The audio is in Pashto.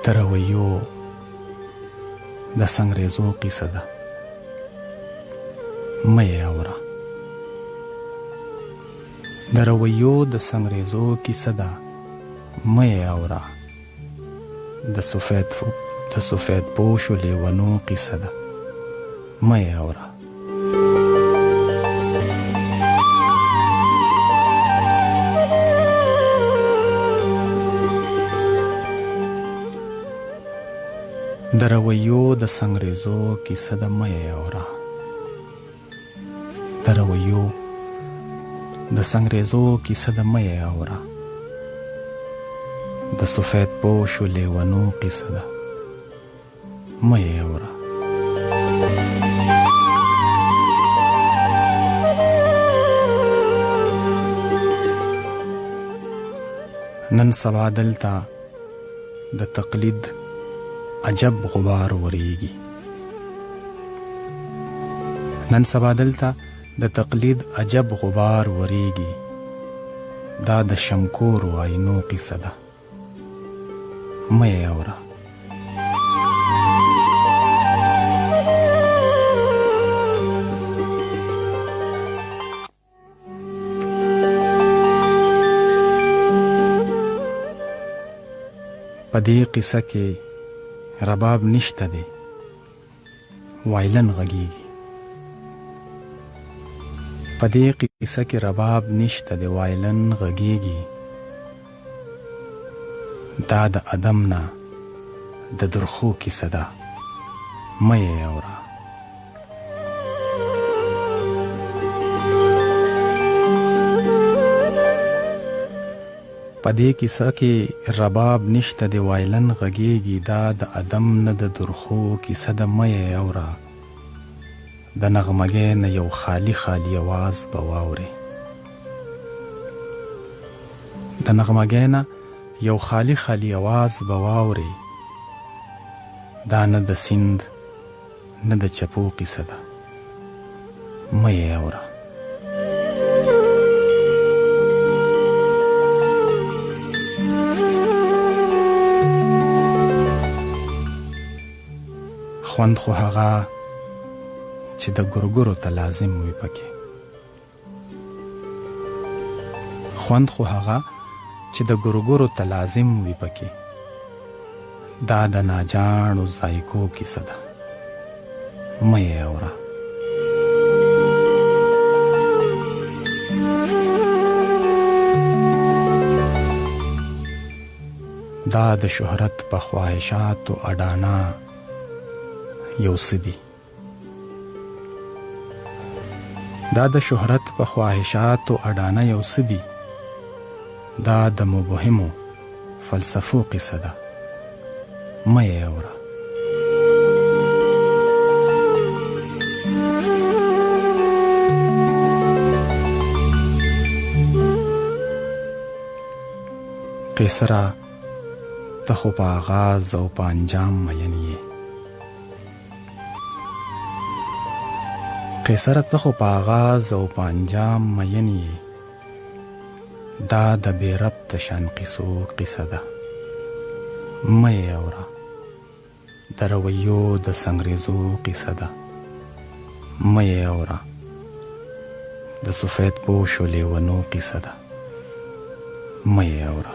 د رویو د سنګریزو کیسه ده، مه یې اوره. د رویو د سنګریزو کیسه ده، مه یې اوره. د سفید پوشو لیونو کیسه ده، مه یې اوره. د رویو د سنګریزو کیسه ده، مه یې اوره. د رویو د سنګریزو کیسه ده، مه یې اوره. د سفید پوشو لیونو کیسه ده، مه یې اوره. نن سبا دلته د تقلید عجب غبار وریږي. نن سبا دلته د تقلید عجب غبار وریږي. دا د شمکورو آینو قصه ده، مه یې اوره. په دې قصه کې رباب نشته دی، وایلن غږیږي. په دې قصه کې رباب نشته دی، وایلن غږیږي. دا د ادم نه د درخو کیسه ده، مه یې اوره. په دې کیسه کې رباب نشته دی، وایلن غږیږي. دا د ادم نه د درخو کیسه ده، مه یې اوره. د نغمګۍ نه یو خالی خالی آواز به واورې. د نغمګۍ نه یو خالی خالی آواز به واورې. دا نه د سیند نه د چپو قیسه ده، مه یې اوره. خوند خو هغه چې د ګورګورو ته لازم وي پکې. خوند خو هغه چې د ګورګورو ته لازم وي پکې. دا د ناجاڼو ذایقو کیسه ده، مه یې اوره. دا د شهرت په خواهشاتو اډانا یو څه دي. دا د شهرت په خواهشاتو اډانه یو څه دي. دا د مبهمو فلسفو قصه ده، مه یې اوره. قیصره ته خو په آغاز او په انجام مین یې. قیصره ته خو په آغاز او په انجام مین یې. دا د بې ربط شان قیسو قیسه ده، مه یې اوره. د رویو د سنګریزو قیسه ده، مه یې اوره. د سفید پوشو لیونو قیسه ده، مه یې اوره.